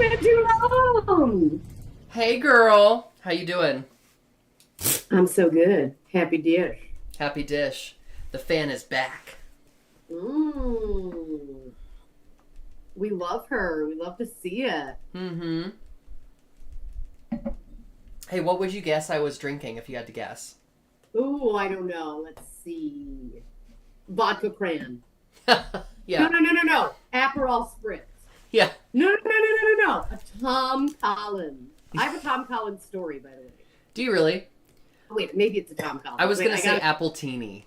been too long. Hey girl, how you doing? I'm so good. Happy dish. Happy dish. The fan is back. Mmm. We love her. We love to see it. Mm-hmm. Hey, what would you guess I was drinking if you had to guess? Ooh, I don't know. Let's see. Vodka cran. No, Yeah. no, no, no, no. Aperol spritz. Yeah. No, no, no, no, no, no, no. A Tom Collins. I have a Tom Collins story, by the way. Do you really? Oh, wait, maybe it's a Tom I Collins. was Wait, gonna I say got apple teeny.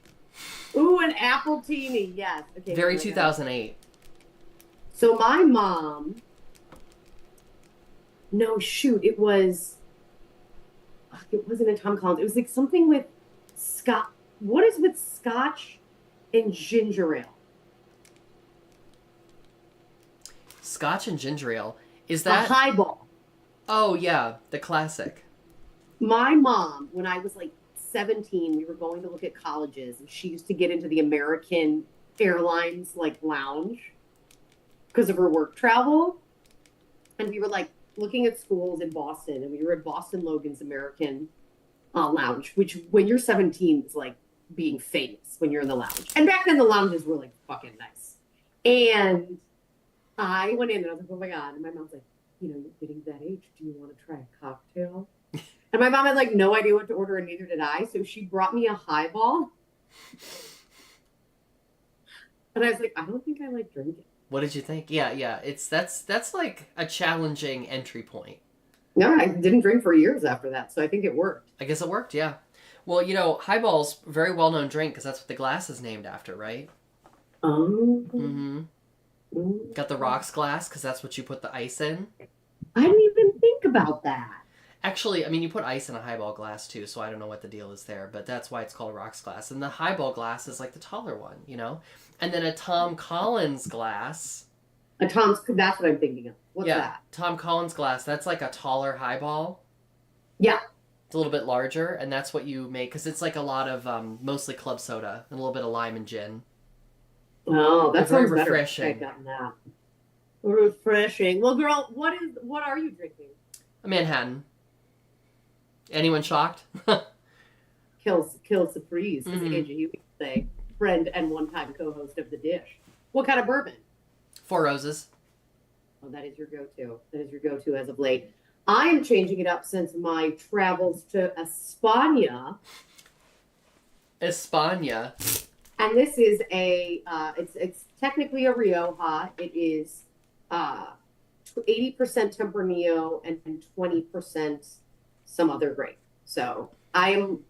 Ooh, an apple teeny. Yes. Okay. Very hold on, I got it. 2008. So my mom. No, shoot. It was. It wasn't a Tom Collins. It was like something with Scotch. What is with Scotch and ginger ale? Scotch and ginger ale. Is A that? highball. Oh yeah, the classic. My mom, when I was like 17, we were going to look at colleges, and she used to get into the American Airlines like lounge because of her work travel. And we were like looking at schools in Boston, and we were at Boston Logan's American lounge, which when you're 17 is like being famous when you're in the lounge. And back then the lounges were like fucking nice. And I went in and I was like, oh my God. And my mom's like, you're getting to that age. Do you want to try a cocktail? And my mom had like no idea what to order, and neither did I. So she brought me a highball. And I was like, I don't think I like drinking. What did you think? Yeah, yeah. That's like a challenging entry point. No, I didn't drink for years after that. So I think it worked. I guess it worked. Yeah. Well, highball's a very well known drink because that's what the glass is named after, right? Oh. Mm-hmm. Got the rocks glass because that's what you put the ice in. I didn't even think about that. Actually, I mean, you put ice in a highball glass too, so I don't know what the deal is there, but that's why it's called a rocks glass. And the highball glass is like the taller one, And then a Tom Collins glass. That's what I'm thinking of. What's that? Tom Collins glass, that's like a taller highball. Yeah. It's a little bit larger, and that's what you make, because it's like a lot of mostly club soda and a little bit of lime and gin. Oh, that They're sounds very better. refreshing. I've gotten that. Refreshing. Well, girl, what are you drinking? A Manhattan. Anyone shocked? Kill Surprise, as Mhm. Angie Hewitt would say, friend and one-time co-host of The Dish. What kind of bourbon? Four Roses. Oh, that is your go-to. That is your go-to as of late. I am changing it up since my travels to España. España. And this is it's technically a Rioja. It is 80% Tempranillo and 20% some other grape. So I am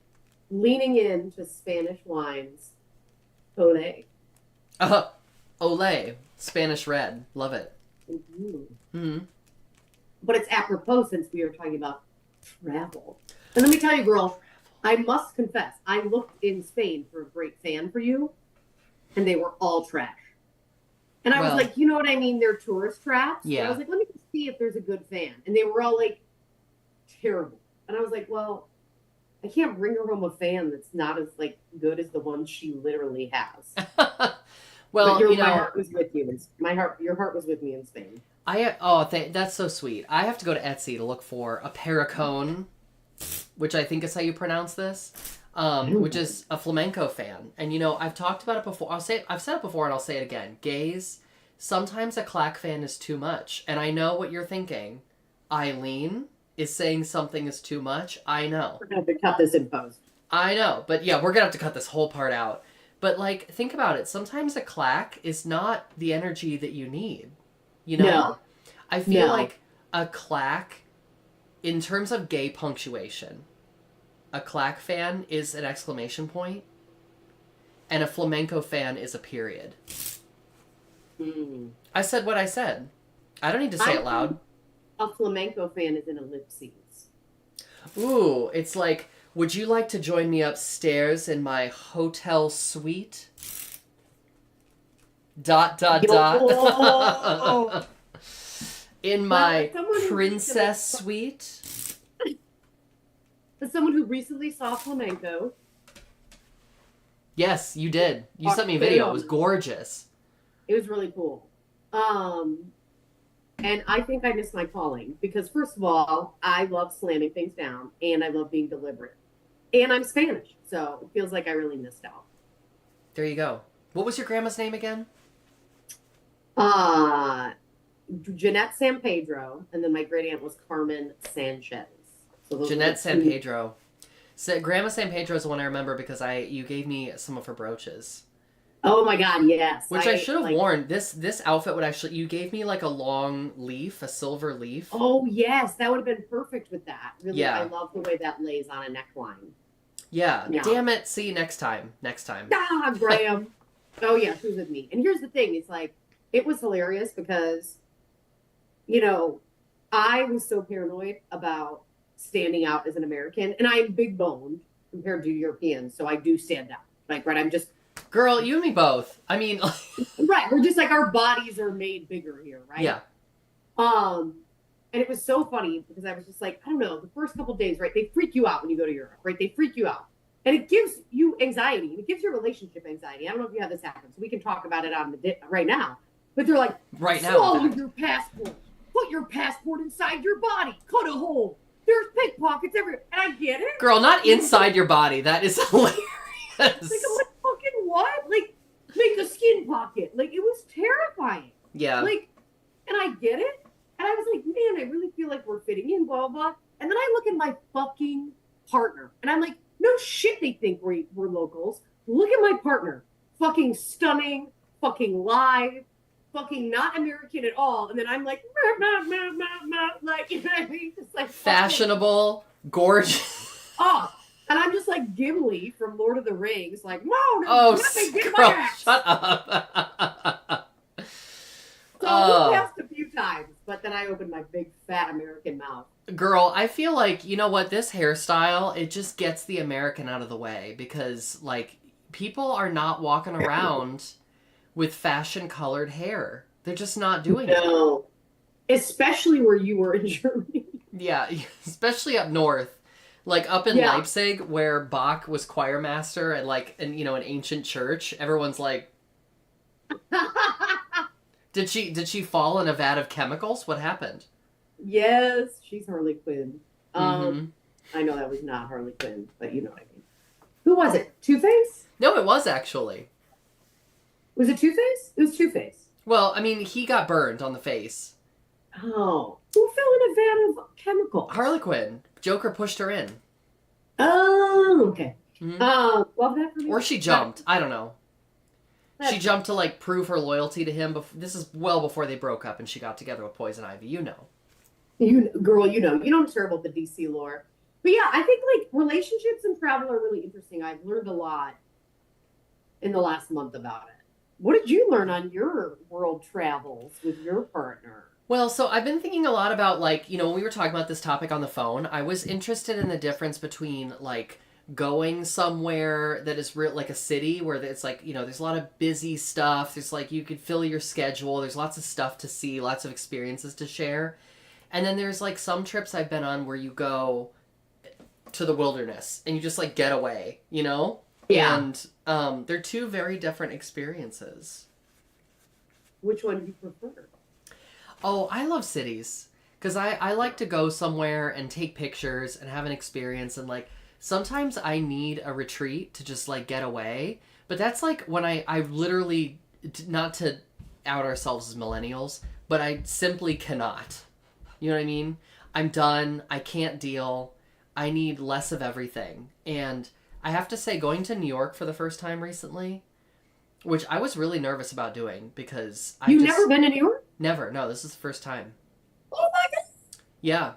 leaning into Spanish wines. Olé. Olay. Spanish red. Love it. Mm-hmm. Mm-hmm. But it's apropos since we are talking about travel. And let me tell you, girl, I must confess, I looked in Spain for a great fan for you, and they were all trash. And I was like, you know what I mean? They're tourist traps. Yeah. And I was like, let me just see if there's a good fan. And they were all like, terrible. And I was like, well, I can't bring her home a fan that's not as like good as the one she literally has. Well, but my heart was with you. Your heart was with me in Spain. That's so sweet. I have to go to Etsy to look for a Pericone, which I think is how you pronounce this, which is a flamenco fan. And I've talked about it before. I've said it before, and I'll say it again. Gays, sometimes a clack fan is too much, and I know what you're thinking. Eileen is saying something is too much. I know. We're gonna have to cut this in post. I know, but yeah, we're gonna have to cut this whole part out. But think about it. Sometimes a clack is not the energy that you need. No. I feel like a clack, in terms of gay punctuation, a clack fan is an exclamation point, and a flamenco fan is a period. Mm. I said what I said. I don't need to say it loud. A flamenco fan is an ellipses. Ooh, it's like, would you like to join me upstairs in my hotel suite? ... In my princess suite. As someone who recently saw flamenco. Yes, you did. You sent me a video. It was gorgeous. It was really cool. And I think I missed my calling because, first of all, I love slamming things down and I love being deliberate. And I'm Spanish, so it feels like I really missed out. There you go. What was your grandma's name again? Uh, Jeanette San Pedro, and then my great aunt was Carmen Sanchez. So those were the Jeanette San two. Pedro. So, Grandma San Pedro is the one I remember because you gave me some of her brooches. Oh my God, yes. Which I should have like. worn. This outfit would actually, you gave me like a long leaf, a silver leaf. Oh yes, that would have been perfect with that. Really, I Yeah. love the way that lays on a neckline. Yeah. Yeah. Damn it. See you next time. Next time. Ah, Graham. Oh yeah, she was with me. And here's the thing: it's like it was hilarious because you know I was so paranoid about standing out as an American, and I am big boned compared to Europeans, so I do stand out. Like, right, I'm just Girl, you and me both. I mean, right. We're just like our bodies are made bigger here, right? yeah. Um, and it was so funny because I was just like, I don't know, the first couple of days, right? They freak you out when you go to Europe, right? They freak you out. And it gives you anxiety. And it gives your relationship anxiety. I don't know if you have this happen, so we can talk about it on right now. But they're like, Right now. swallow your passport. Put your passport inside your body. Cut a hole. There's pickpockets everywhere. And I get it. Girl, not inside your body. That is hilarious. Like, I'm like, fucking what? Like, make a skin pocket. Like, it was terrifying. Yeah. Like, and I get it. And I was like, man, I really feel like we're fitting in, blah, blah. And then I look at my fucking partner. And I'm like, no shit they think we're locals. Look at my partner. Fucking stunning, fucking live, fucking not American at all. And then I'm like, like, you know what I mean? Just like Fashionable, gorgeous. Oh, and I'm just like Gimli from Lord of the Rings, like, no, Oh, let me get girl, my axe. shut up. So we passed a few times, but then I opened my big fat American mouth. Girl, I feel like, you know what, this hairstyle, it just gets the American out of the way because, like, people are not walking around with fashion-colored hair. They're just not doing it. No, especially where you were in Germany. Yeah, especially up north. Like, up in Yeah. Leipzig, where Bach was choir master at, like, an ancient church, everyone's like, did she fall in a vat of chemicals? What happened? Yes, she's Harley Quinn. Mhm. I know that was not Harley Quinn, but you know what I mean. Who was it? Two-Face? No, it was actually. Was it Two-Face? It was Two-Face. Well, I mean, he got burned on the face. Oh, who fell in a vat of chemicals? Harley Quinn. Joker pushed her in. Oh, okay. Mhm. Love that for me. Or she jumped. I don't know. She jumped to, like, prove her loyalty to him. This is well before they broke up and she got together with Poison Ivy. You know. Girl, you know I'm sure about the DC lore. But yeah, I think like relationships and travel are really interesting. I've learned a lot in the last month about it. What did you learn on your world travels with your partner? Well, so I've been thinking a lot about, like, when we were talking about this topic on the phone, I was interested in the difference between, like, going somewhere that is real, like a city where it's like, there's a lot of busy stuff. There's like, you could fill your schedule. There's lots of stuff to see, lots of experiences to share. And then there's like some trips I've been on where you go to the wilderness and you just like get away, Yeah. And they're two very different experiences. Which one do you prefer? Oh, I love cities. Because I like to go somewhere and take pictures and have an experience. And, like, sometimes I need a retreat to just, like, get away. But that's, like, when I literally, not to out ourselves as millennials, but I simply cannot. You know what I mean? I'm done. I can't deal. I need less of everything. And I have to say, going to New York for the first time recently, which I was really nervous about doing because You've never been to New York? Never. No, this is the first time. Oh my Yeah.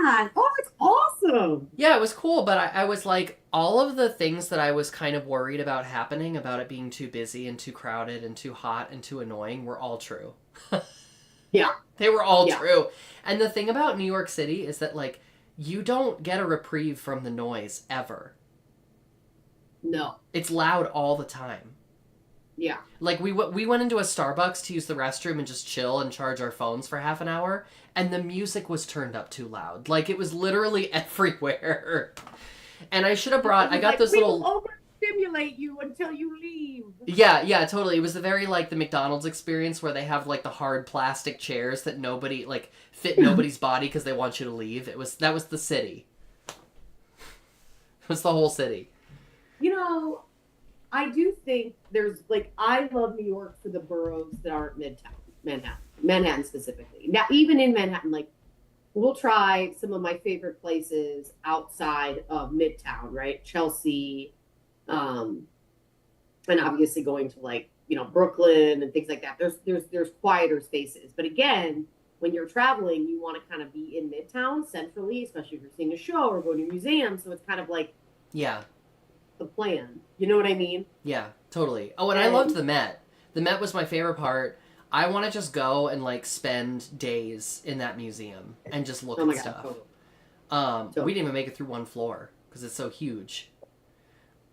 God. Oh, it's awesome. Yeah, it was cool, but I was like, all of the things that I was kind of worried about happening, about it being too busy and too crowded and too hot and too annoying, were all true. Yeah. They were all true. And the thing about New York City is that, like, you don't get a reprieve from the noise, ever. No. It's loud all the time. Yeah. Like, we went into a Starbucks to use the restroom and just chill and charge our phones for half an hour, and the music was turned up too loud. Like, it was literally everywhere. And I should have brought, I got this little... stimulate you until you leave. Yeah, totally. It was the very like the McDonald's experience where they have like the hard plastic chairs that nobody like fit nobody's body because they want you to leave. That was the city. It was the whole city. You know, I do think there's like I love New York for the boroughs that aren't Midtown, Manhattan specifically. Now, even in Manhattan, like we'll try some of my favorite places outside of Midtown, right? Chelsea, and obviously going to like Brooklyn and things like that. There's quieter spaces, but again, when you're traveling, you want to kind of be in Midtown centrally, especially if you're seeing a show or going to a museum. So it's kind of like Yeah. the plan. You know what I mean? Yeah, totally. Oh, and I loved the Met. The Met was my favorite part. I want to just go and like spend days in that museum and just look at stuff. Totally. We didn't even make it through one floor because it's so huge.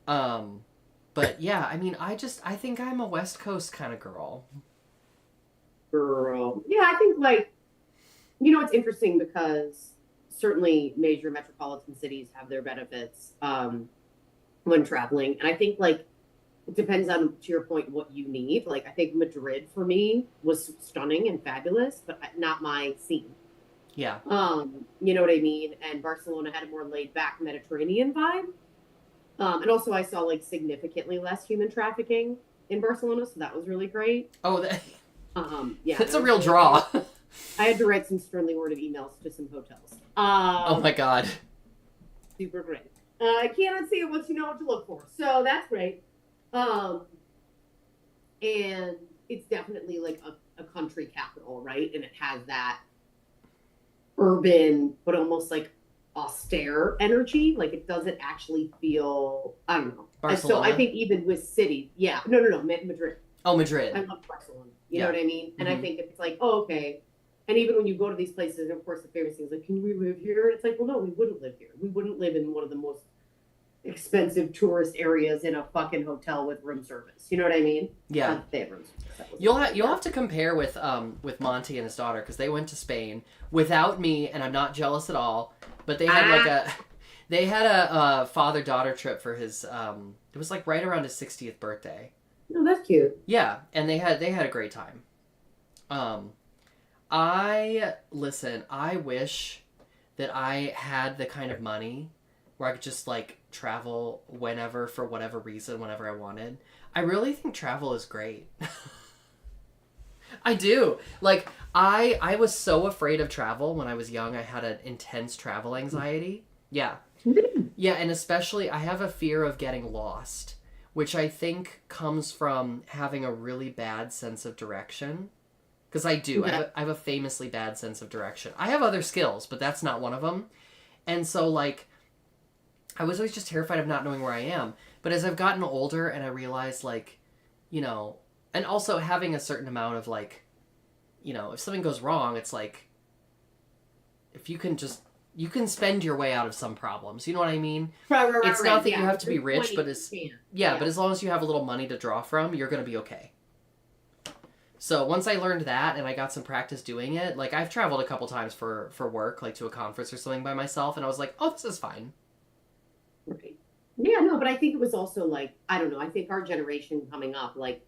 But yeah, I mean, I think I'm a West Coast kind of girl. Yeah, I think like it's interesting because certainly major metropolitan cities have their benefits when traveling, and I think like it depends on, to your point, what you need. Like I think Madrid for me was stunning and fabulous, but not my scene. Yeah. You know what I mean? And Barcelona had a more laid back Mediterranean vibe. And also I saw like significantly less human trafficking in Barcelona, so that was really great. Oh, yeah. That's a real draw. I had to write some sternly worded emails to some hotels. Oh my God. Super great. I cannot see it once you know what to look for. So that's great. And it's definitely like a country capital, right? And it has that urban, but almost like austere energy. Like it doesn't actually feel, I don't know. Barcelona? So I think even with city, yeah. No, Madrid. Oh, Madrid. I love Barcelona. You know what I mean? And Mm-hmm. I think it's like, oh, okay. And even when you go to these places, and of course the famous thing is like, can we live here? It's like, well, no, we wouldn't live here. We wouldn't live in one of the most expensive tourist areas in a fucking hotel with room service. You know what I mean? Yeah. They have room service. You'll have to compare with Monty and his daughter because they went to Spain without me, and I'm not jealous at all. But they had a father-daughter trip for his it was like right around his 60th birthday. No, that's cute. Yeah, and they had a great time. I wish that I had the kind of money where I could just like travel whenever for whatever reason, whenever I wanted. I really think travel is great. I do. Like I was so afraid of travel when I was young. I had an intense travel anxiety. Yeah. Yeah, and especially I have a fear of getting lost, which I think comes from having a really bad sense of direction. Because I do. Yeah. I have a famously bad sense of direction. I have other skills, but that's not one of them. And so, like, I was always just terrified of not knowing where I am. But as I've gotten older and I realized, like, and also having a certain amount of, like, if something goes wrong, it's like, if you can spend your way out of some problems. You know what I mean? Right, it's not that yeah. you have to be rich, but yeah, but as long as you have a little money to draw from, you're going to be okay. So once I learned that and I got some practice doing it, like I've traveled a couple times for work, like to a conference or something by myself, and I was like, oh, this is fine. Right. Yeah, no, but I think it was also like, I don't know, I think our generation coming up, like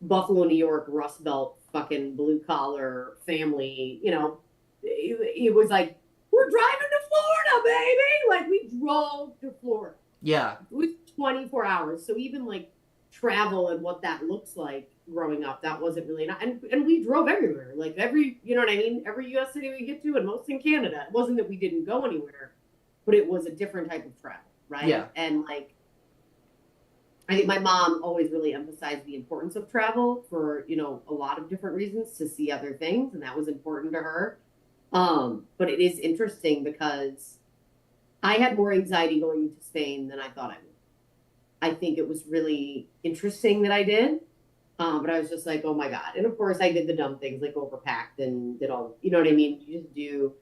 Buffalo, New York, Rust Belt, fucking blue collar family, it was like, we're driving to Florida, baby! Like we drove to Florida. Yeah. It was 24 hours. So even like travel and what that looks like growing up, that wasn't really and we drove everywhere, like every what I mean, every US city we get to, and most in Canada. It wasn't that we didn't go anywhere, but it was a different type of travel, right? Yeah. And like I think my mom always really emphasized the importance of travel for a lot of different reasons, to see other things, and that was important to her. But it is interesting because I had more anxiety going to Spain than I thought I would. I think it was really interesting that I did. But I was just like, oh my God. And of course I did the dumb things, like overpacked and did all, you know what I mean? You just do.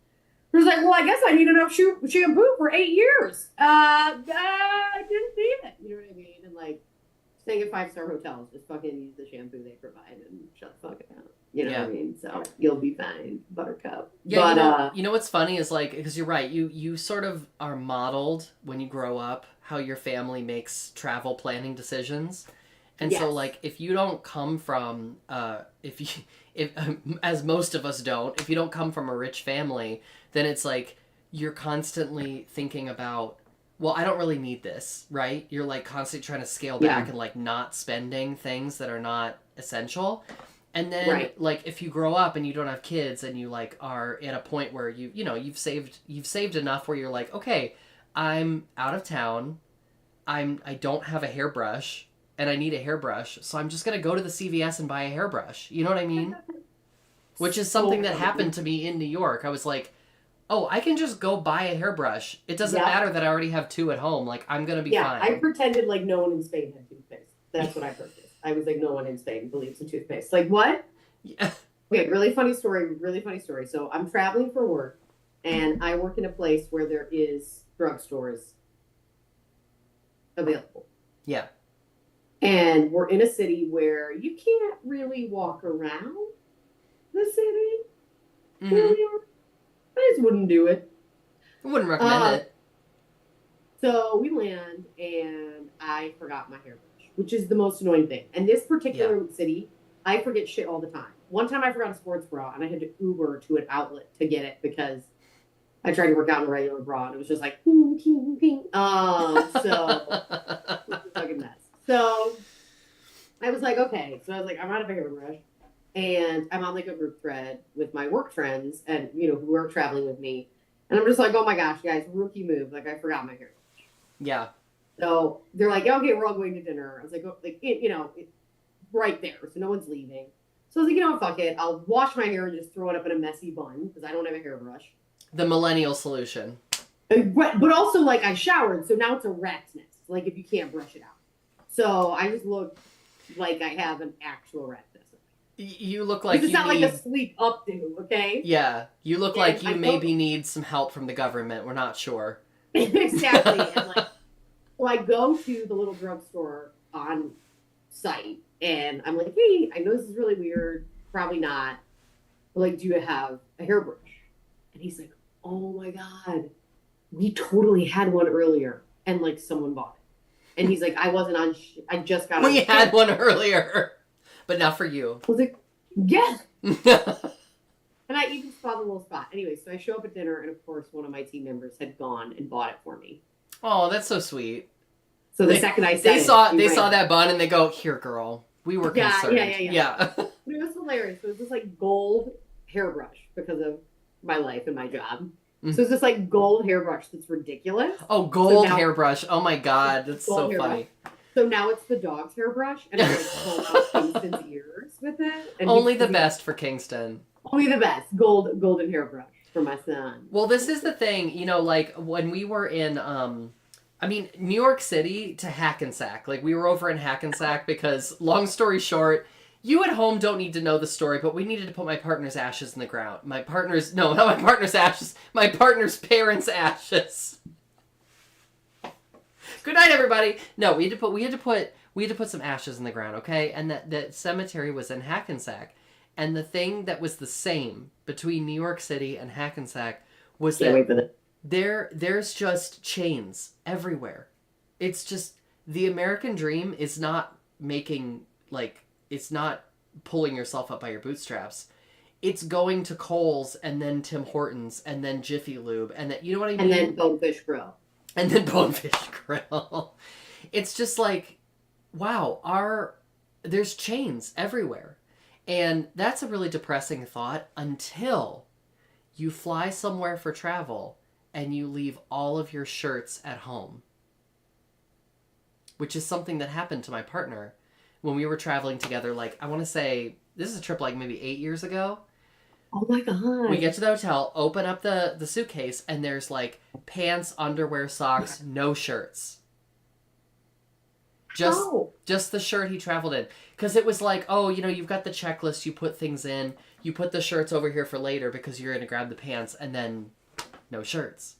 It was like, well, I guess I need enough shampoo for 8 years. I didn't see it. You know what I mean? And like staying at 5-star hotels, just fucking use the shampoo they provide and shut the fuck out. You know Yeah. what I mean? So you'll be fine, Buttercup. Yeah, But you know what's funny is like because you're right, you sort of are modeled when you grow up how your family makes travel planning decisions, and so yes. like if you don't come from if you if as most of us don't, if you don't come from a rich family, then it's like you're constantly thinking about, well, I don't really need this, right? You're like constantly trying to scale back Yeah. and like not spending things that are not essential. And then Right. like if you grow up and you don't have kids and you like are at a point where you've saved enough where you're like, okay, I'm out of town. I don't have a hairbrush and I need a hairbrush, so I'm just gonna go to the CVS and buy a hairbrush. You know what I mean? Which is something So that funny. happened to me in New York. I was like, oh, I can just go buy a hairbrush. It doesn't Yeah. matter that I already have two at home. Like I'm gonna be Yeah. I fine. pretended like no one in Spain had toothpaste. That's what I purchased. I was like, no one in Spain believes in toothpaste. Like what? Yeah. Okay, really funny story. Really funny story. So I'm traveling for work, and I work in a place where there is drugstores available. Yeah. And we're in a city where you can't really walk around the city. Mm-hmm. Really, I just wouldn't do it. I wouldn't recommend Uh, it. so we land, and I forgot my hairbrush, which is the most annoying thing. And this Yeah. particular city, I forget shit all the time. One time I forgot a sports bra, and I had to Uber to an outlet to get it because I tried to work out in a regular bra, and it was just like ping, ping, ping. So it was a fucking mess. So I was like, okay. So I was like, I'm out of a hairbrush, and I'm on like a group thread with my work friends, and who are traveling with me, and I'm just like, oh my gosh, guys, rookie move. Like I forgot my hair. Yeah. So they're like, okay, we're all going to dinner. I was like, oh, right there, so no one's leaving. So I was like, fuck it. I'll wash my hair and just throw it up in a messy bun because I don't have a hairbrush. The millennial solution. But also, like, I showered, so now it's a rat's nest. Like, if you can't brush it out. So I just look like I have an actual rat's nest. You look like It's you not need. like a sleep updo, okay? Yeah, you look And like you I go maybe need some help from the government. We're not sure. exactly. And like, well, I go to the little drugstore on site, and I'm like, hey, I know this is really weird. Probably not. But like, do you have a hairbrush? And he's like, oh my God, we totally had one earlier. And like, someone bought it. And he's like, I wasn't on, I just got on. We had one earlier, but not for you. I was like, yeah. And I even saw the little spot. Anyway, so I show up at dinner, and of course, one of my team members had gone and bought it for me. Oh, that's so sweet. So the second I said they saw that bun and they go, here, girl. We were concerned. Yeah. But it was hilarious. It was this like gold hairbrush because of my life and my job. Mm. So it's this like gold hairbrush that's ridiculous. Oh, gold now, hairbrush. Oh my God, that's so funny. So now it's the dog's hairbrush, and I like pull out Kingston's ears with it. And Only the best for Kingston. Only the best golden hairbrush for my son. Well, this is the thing, like when we were in New York City to Hackensack. Like we were over in Hackensack because, long story short, you at home don't need to know the story, but we needed to put my partner's ashes in the ground. Not my partner's ashes. My partner's parents' ashes. Good night, everybody. No, we had to put some ashes in the ground, okay? And that cemetery was in Hackensack. And the thing that was the same between New York City and Hackensack was that there's just chains everywhere. It's just the American dream is not it's not pulling yourself up by your bootstraps. It's going to Kohl's and then Tim Hortons and then Jiffy Lube and that, you know what I mean? And then Bonefish Grill. And then Bonefish Grill. It's just like, wow, there's chains everywhere. And that's a really depressing thought until you fly somewhere for travel and you leave all of your shirts at home. Which is something that happened to my partner when we were traveling together. Like, I want to say, this is a trip like maybe 8 years ago. Oh my God. We get to the hotel, open up the suitcase, and there's like pants, underwear, socks, no shirts. Just the shirt he traveled in. Because it was like, oh, you've got the checklist, you put things in, you put the shirts over here for later because you're going to grab the pants, and then no shirts.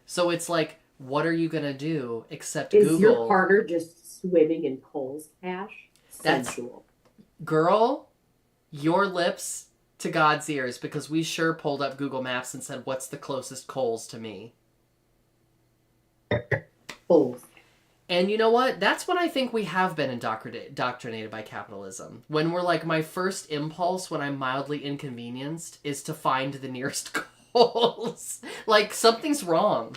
So it's like, what are you going to do except Google? Is your partner just swimming in Kohl's cash? Sensual. Girl, your lips to God's ears, because we sure pulled up Google Maps and said, what's the closest Kohl's to me? Kohl's. And you know what? That's when I think we have been indoctrinated by capitalism. When we're like, my first impulse when I'm mildly inconvenienced is to find the nearest Kohl's. Like, something's wrong.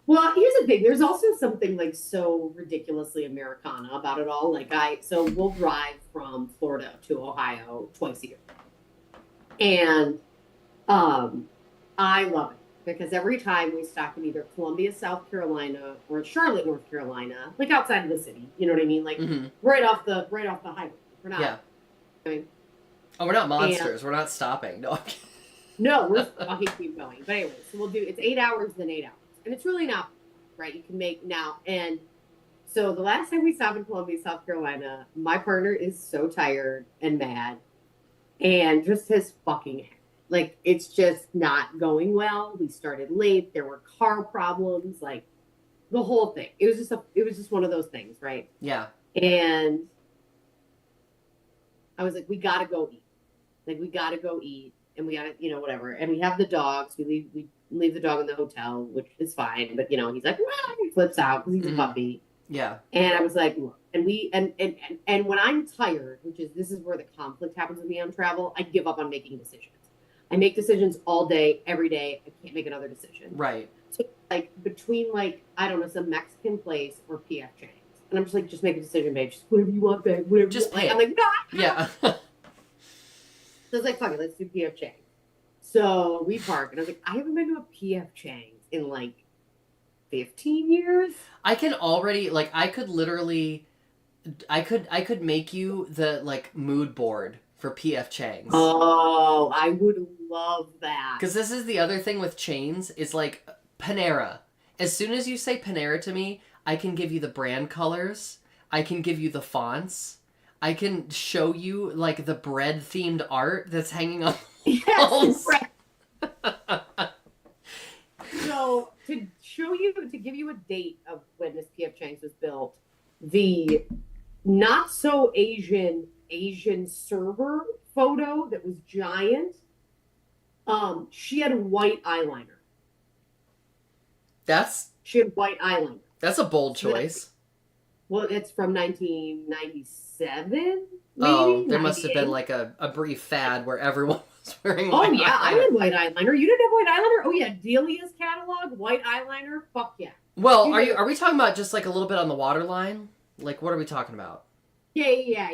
Well, here's the thing. There's also something like so ridiculously Americana about it all. So we'll drive from Florida to Ohio twice a year. And I love it because every time we stop in either Columbia, South Carolina or Charlotte, North Carolina, like outside of the city, you know what I mean? Like right off the highway. We're not. Yeah. I mean, oh, we're not monsters. We're not stopping. No. No, we're fucking keep going. But anyway, so it's 8 hours, then 8 hours. And it's really not, right? You can make now. And so the last time we stopped in Columbia, South Carolina, my partner is so tired and mad and just his fucking head. Like, it's just not going well. We started late. There were car problems, like the whole thing. It was just one of those things, right? Yeah. And I was like, we got to go eat. Like, we got to go eat. And we got to, whatever. And we have the dogs. We leave the dog in the hotel, which is fine. But, he's like, well, he flips out because he's a puppy. Yeah. And I was like, look. And when I'm tired, this is where the conflict happens with me on travel, I give up on making decisions. I make decisions all day, every day. I can't make another decision. Right. So, like, between, like, I don't know, some Mexican place or P.F. Chang's. And I'm just like, just make a decision, babe. Just whatever you want, babe. Whatever. Just pick. I'm like, no. Yeah. So I was like, fuck it, let's do P.F. Chang's. So we park, and I was like, I haven't been to a P.F. Chang's in, like, 15 years. I can already, like, I could make you the, like, mood board for P.F. Chang's. Oh, I would love that. Because this is the other thing with chains, is like Panera. As soon as you say Panera to me, I can give you the brand colors. I can give you the fonts. I can show you, like, the bread-themed art that's hanging on the walls. Yes, so, to give you a date of when this P.F. Chang's was built, the not-so-Asian server photo that was giant, she had white eyeliner. She had white eyeliner. That's a bold choice. Well, it's from 1997, maybe? Oh, there must have been, like, a brief fad where everyone was wearing white eyeliner. I had white eyeliner. You didn't have white eyeliner? Oh, yeah, Delia's catalog, white eyeliner? Fuck yeah. Well, are we talking about just, like, a little bit on the waterline? Like, what are we talking about? Yeah.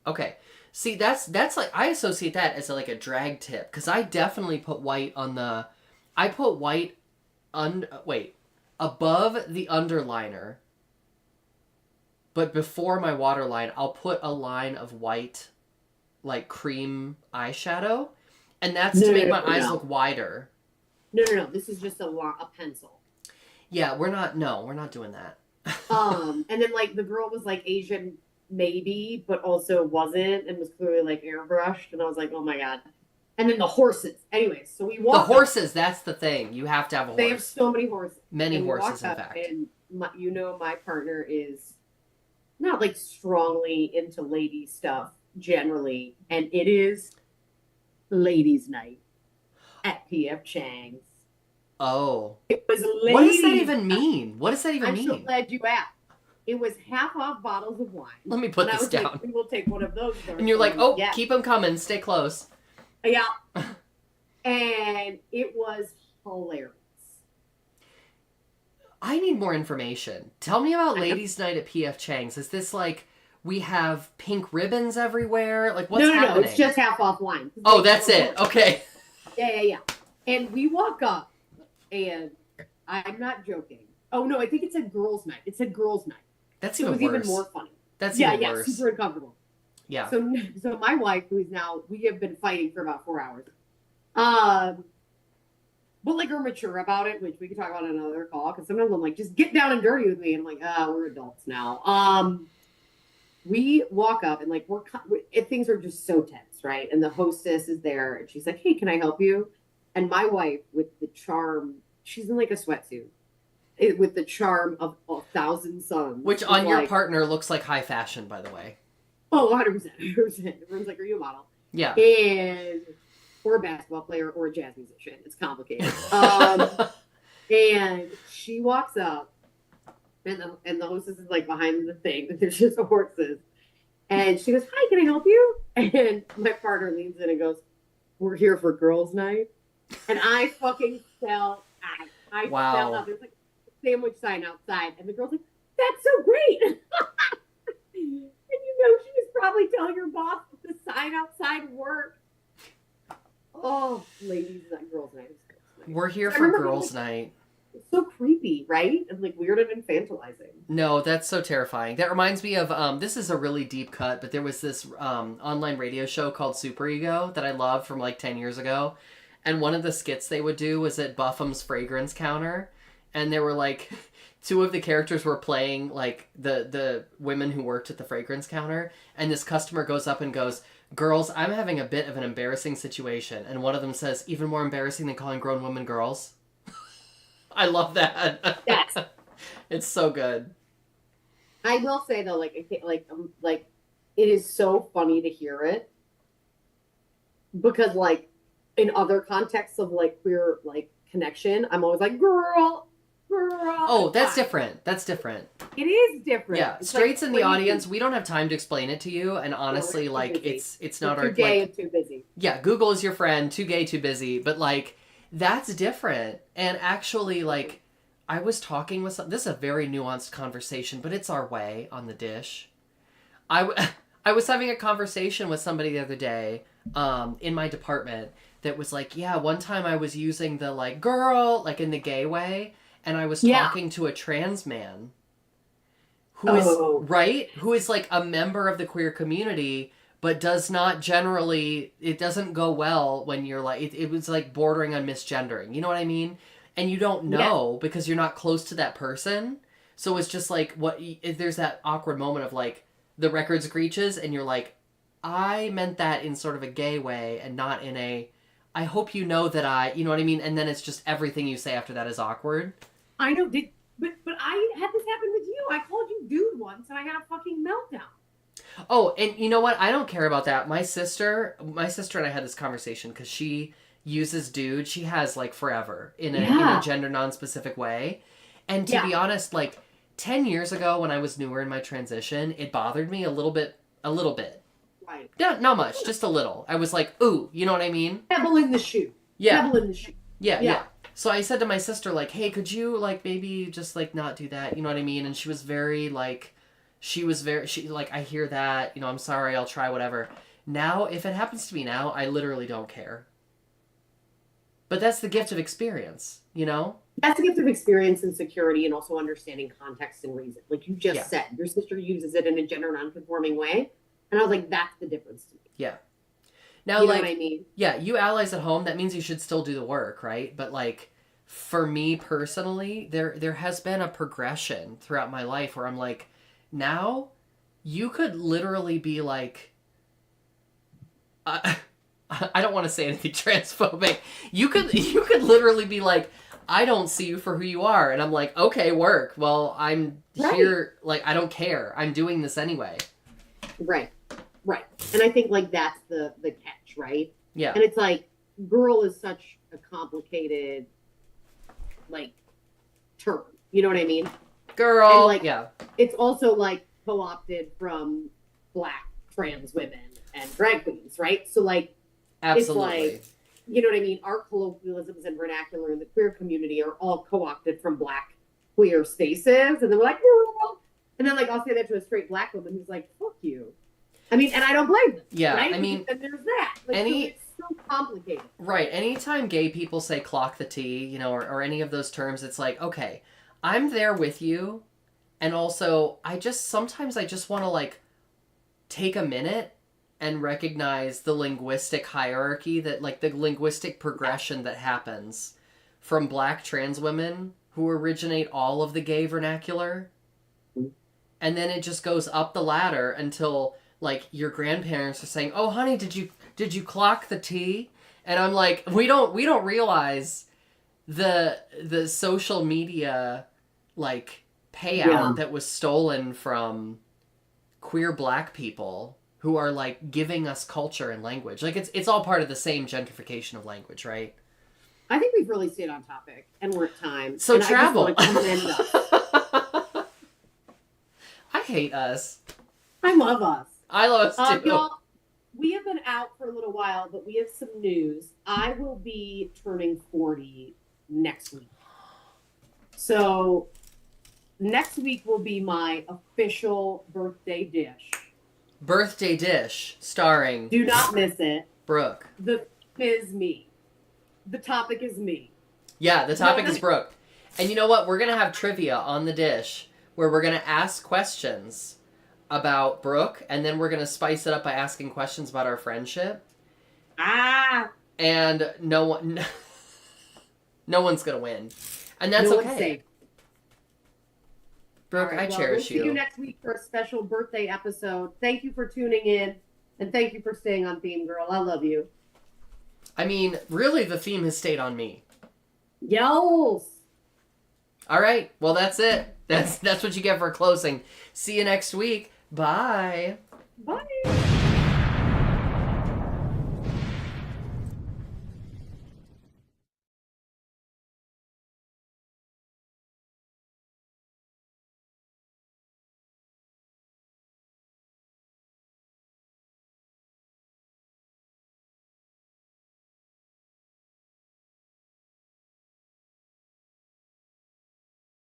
Okay. See, that's like, I associate that as like a drag tip, because I definitely put white on the, I put white above the underliner, but before my waterline, I'll put a line of white, like, cream eyeshadow, and that's to make my eyes look wider. No. This is just a pencil. Yeah, we're not doing that. And then, like, the girl was, like, Asian, maybe, but also wasn't, and was clearly, like, airbrushed, and I was like, oh my god. And then the horses. Anyways, so we walk. The horses, that's the thing. You have to have a horse. They have so many horses. Many horses, in fact. And my partner is not, like, strongly into lady stuff generally, and it is ladies' night at P.F. Chang's. Oh. It was ladies. What does that even mean? What does that even mean? I'm so glad you asked. It was half off bottles of wine. Let me put this down. Like, we will take one of those. And you're like, oh, keep them coming. Stay close. Yeah. And it was hilarious. I need more information. Tell me about Ladies' Night at P.F. Chang's. Is this like we have pink ribbons everywhere? Like, what's happening? No, it's just half off wine. Oh, that's it. Okay. Yeah. And we walk up, and I'm not joking. Oh, no, I think it's a girls' night. It's a girls' night. That's even worse. It was even more funny. That's even worse. Yeah, super uncomfortable. Yeah. So my wife, who is now, we have been fighting for about 4 hours. But, like, we're mature about it, which we can talk about in another call, because sometimes I'm like, just get down and dirty with me. And I'm like, we're adults now. We walk up, and, like, things are just so tense, right? And the hostess is there, and she's like, hey, can I help you? And my wife, with the charm, she's in, like, a sweatsuit. With the charm of 1,000 suns. Which on your partner looks like high fashion, by the way. Oh, 100%. 100%. Everyone's like, are you a model? Yeah. And, or a basketball player or a jazz musician. It's complicated. And she walks up, and the hostess is like behind the thing, but there's just horses. And she goes, hi, can I help you? And my partner leans in and goes, we're here for girls' night. And I fucking fell out. I fell out. There's like a sandwich sign outside. And the girl's like, that's so great. And she was probably telling her boss that the sign outside worked. Oh, ladies' night, girls' night. We're here for girls' night. It's so creepy, right? And like weird and infantilizing. No, that's so terrifying. That reminds me of this is a really deep cut, but there was this online radio show called Super Ego that I loved from like 10 years ago. And one of the skits they would do was at Buffum's fragrance counter, and there were like two of the characters were playing like the women who worked at the fragrance counter, and this customer goes up and goes, "Girls, I'm having a bit of an embarrassing situation." And one of them says, "Even more embarrassing than calling grown women girls?" I love that. Yes. It's so good. I will say though, like it is so funny to hear it because like in other contexts of like queer like connection, I'm always like girl. Oh, that's different. That's different. It is different. Yeah, it's straights like, in the audience, we don't have time to explain it to you, and honestly, like it's not our too gay like, and too busy. Yeah, Google is your friend. Too gay, too busy. But like that's different. And actually, like I was talking with this is a very nuanced conversation, but it's our way on the dish. I was having a conversation with somebody the other day in my department that was like, yeah, one time I was using the like girl like in the gay way, and I was talking to a trans man who is like a member of the queer community, but does not generally, it doesn't go well when you're like, it was like bordering on misgendering. You know what I mean? And you don't know because you're not close to that person. So it's just like, there's that awkward moment of like, the record screeches and you're like, I meant that in sort of a gay way and not in a, I hope you know that you know what I mean? And then it's just everything you say after that is awkward. I know, but I had this happen with you. I called you dude once and I had a fucking meltdown. Oh, and you know what? I don't care about that. My sister and I had this conversation because she uses dude. She has like forever in a gender non-specific way. And to be honest, like 10 years ago when I was newer in my transition, it bothered me a little bit. Right. Not much, just a little. I was like, ooh, you know what I mean? Pebble in the shoe. Yeah. Pebble in the shoe. Yeah. So I said to my sister, like, hey, could you, like, maybe just, like, not do that? You know what I mean? And she was very, like, I hear that, you know, I'm sorry, I'll try whatever. Now, if it happens to me now, I literally don't care. But that's the gift of experience, you know? That's the gift of experience and security and also understanding context and reason. Like you just said, your sister uses it in a gender non-conforming way. And I was like, that's the difference to me. Yeah. Now, you know what I mean? Yeah, you allies at home, that means you should still do the work, right? But like, for me personally, there has been a progression throughout my life where I'm like, now you could literally be like, I don't want to say anything transphobic. You could literally be like, I don't see you for who you are. And I'm like, okay, work. Well, I'm here. Like, I don't care. I'm doing this anyway. Right. And I think like that's the catch, right? Yeah. And it's like, girl is such a complicated, like, term. You know what I mean? Girl. And, like, yeah. It's also like co-opted from Black trans women and drag queens, right? So like, absolutely. It's like, you know what I mean? Our colloquialisms and vernacular in the queer community are all co-opted from Black queer spaces. And then we're like, girl. And then like, I'll say that to a straight Black woman who's like, fuck you. I mean, and I don't blame them. Yeah, right? I mean, and there's that. Like, so it's so complicated. Right. Anytime gay people say clock the T, you know, or any of those terms, it's like, okay, I'm there with you. And also, sometimes I just want to like take a minute and recognize the linguistic hierarchy that like the linguistic progression that happens from Black trans women who originate all of the gay vernacular. And then it just goes up the ladder until like your grandparents are saying, "Oh, honey, did you clock the T?" And I'm like, we don't realize the social media like payout that was stolen from queer Black people who are like giving us culture and language. Like it's all part of the same gentrification of language, right? I think we've really stayed on topic and we're at time. So and travel. I just want to commend us. I hate us. I love us. I love us too. Y'all, we have been out for a little while, but we have some news. I will be turning 40 next week. So next week will be my official birthday dish. Birthday dish starring Do not miss it. Brooke. The is me. The topic is me. Yeah, the topic is Brooke. And you know what? We're going to have trivia on the dish where we're going to ask questions about Brooke, and then we're going to spice it up by asking questions about our friendship. And no one's going to win. And that's okay. Brooke, right, I cherish you. We'll see you next week for a special birthday episode. Thank you for tuning in, and thank you for staying on theme, girl. I love you. I mean, really, the theme has stayed on me. Yes. All right. Well, that's it. That's what you get for closing. See you next week. Bye. Bye.